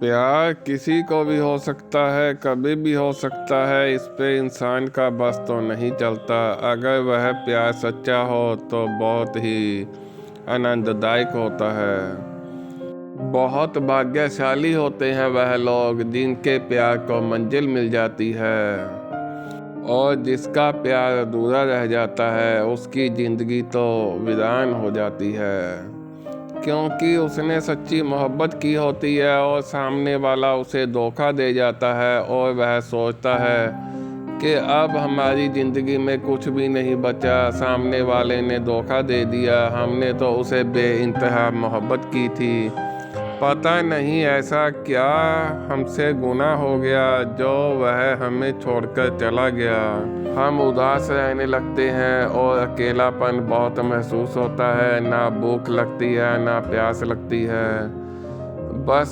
प्यार किसी को भी हो सकता है, कभी भी हो सकता है। इस पे इंसान का बस तो नहीं चलता। अगर वह प्यार सच्चा हो तो बहुत ही आनंददायक होता है। बहुत भाग्यशाली होते हैं वह लोग जिनके प्यार को मंजिल मिल जाती है, और जिसका प्यार अधूरा रह जाता है उसकी ज़िंदगी तो वीरान हो जाती है, क्योंकि उसने सच्ची मोहब्बत की होती है और सामने वाला उसे धोखा दे जाता है और वह सोचता है कि अब हमारी ज़िंदगी में कुछ भी नहीं बचा। सामने वाले ने धोखा दे दिया, हमने तो उसे बेइंतहा मोहब्बत की थी। पता नहीं ऐसा क्या हमसे गुनाह हो गया जो वह हमें छोड़कर चला गया। हम उदास रहने लगते हैं और अकेलापन बहुत महसूस होता है। ना भूख लगती है, ना प्यास लगती है, बस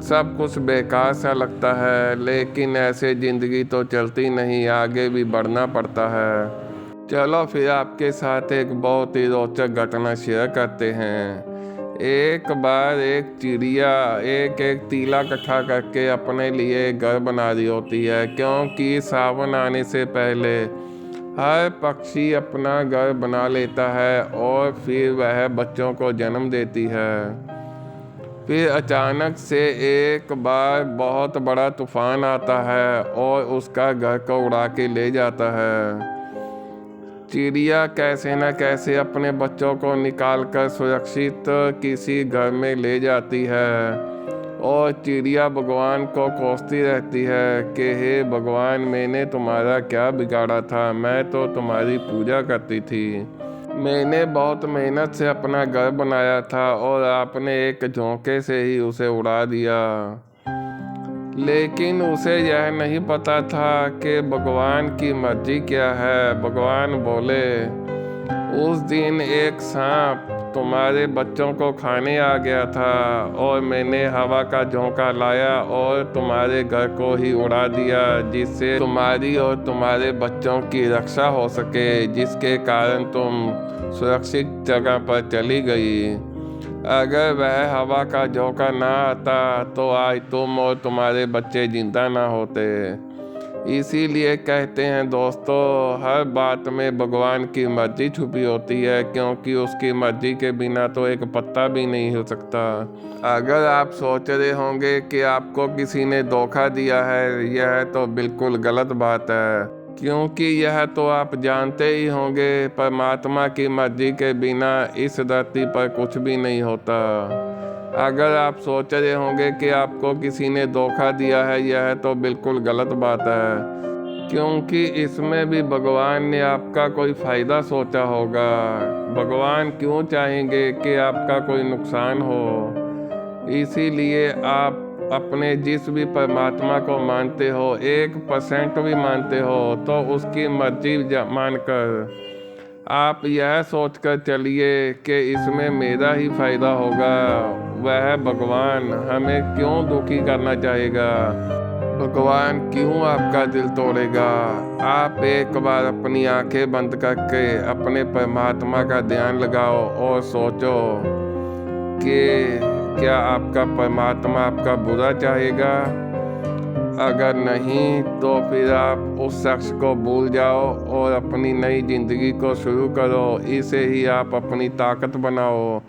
सब कुछ बेकार सा लगता है। लेकिन ऐसे ज़िंदगी तो चलती नहीं, आगे भी बढ़ना पड़ता है। चलो फिर आपके साथ एक बहुत ही रोचक घटना शेयर करते हैं। एक बार एक चिड़िया एक तीला इकट्ठा करके अपने लिए घर बना रही होती है, क्योंकि सावन आने से पहले हर पक्षी अपना घर बना लेता है और फिर वह बच्चों को जन्म देती है। फिर अचानक से एक बार बहुत बड़ा तूफान आता है और उसका घर को उड़ा के ले जाता है। चिड़िया कैसे न कैसे अपने बच्चों को निकालकर सुरक्षित किसी घर में ले जाती है, और चिड़िया भगवान को कोसती रहती है कि हे भगवान, मैंने तुम्हारा क्या बिगाड़ा था? मैं तो तुम्हारी पूजा करती थी। मैंने बहुत मेहनत से अपना घर बनाया था और आपने एक झोंके से ही उसे उड़ा दिया। लेकिन उसे यह नहीं पता था कि भगवान की मर्जी क्या है। भगवान बोले, उस दिन एक सांप तुम्हारे बच्चों को खाने आ गया था और मैंने हवा का झोंका लाया और तुम्हारे घर को ही उड़ा दिया, जिससे तुम्हारी और तुम्हारे बच्चों की रक्षा हो सके, जिसके कारण तुम सुरक्षित जगह पर चली गई। अगर वह हवा का झोंका ना आता तो आज तुम और तुम्हारे बच्चे जिंदा ना होते। इसीलिए कहते हैं दोस्तों, हर बात में भगवान की मर्जी छुपी होती है, क्योंकि उसकी मर्जी के बिना तो एक पत्ता भी नहीं हिल सकता। अगर आप सोच रहे होंगे कि आपको किसी ने धोखा दिया है, यह तो बिल्कुल गलत बात है, क्योंकि यह तो आप जानते ही होंगे, परमात्मा की मर्जी के बिना इस धरती पर कुछ भी नहीं होता। अगर आप सोच रहे होंगे कि आपको किसी ने धोखा दिया है, यह तो बिल्कुल गलत बात है, क्योंकि इसमें भी भगवान ने आपका कोई फ़ायदा सोचा होगा। भगवान क्यों चाहेंगे कि आपका कोई नुकसान हो? इसीलिए आप अपने जिस भी परमात्मा को मानते हो, 1% भी मानते हो, तो उसकी मर्जी मानकर आप यह सोचकर चलिए कि इसमें मेरा ही फायदा होगा। वह भगवान हमें क्यों दुखी करना चाहेगा? भगवान क्यों आपका दिल तोड़ेगा? आप एक बार अपनी आंखें बंद करके अपने परमात्मा का ध्यान लगाओ और सोचो कि क्या आपका परमात्मा आपका बुरा चाहेगा? अगर नहीं तो फिर आप उस शख्स को भूल जाओ और अपनी नई ज़िंदगी को शुरू करो। इसे ही आप अपनी ताकत बनाओ।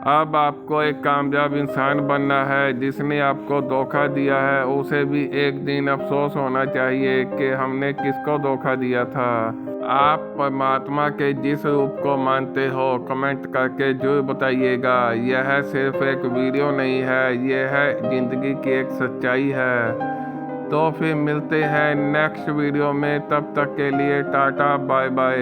अब आपको एक कामयाब इंसान बनना है। जिसने आपको धोखा दिया है उसे भी एक दिन अफसोस होना चाहिए कि हमने किसको धोखा दिया था। आप परमात्मा के जिस रूप को मानते हो, कमेंट करके जरूर बताइएगा। यह सिर्फ एक वीडियो नहीं है, यह है ज़िंदगी की एक सच्चाई है। तो फिर मिलते हैं नेक्स्ट वीडियो में, तब तक के लिए टाटा बाय बाय।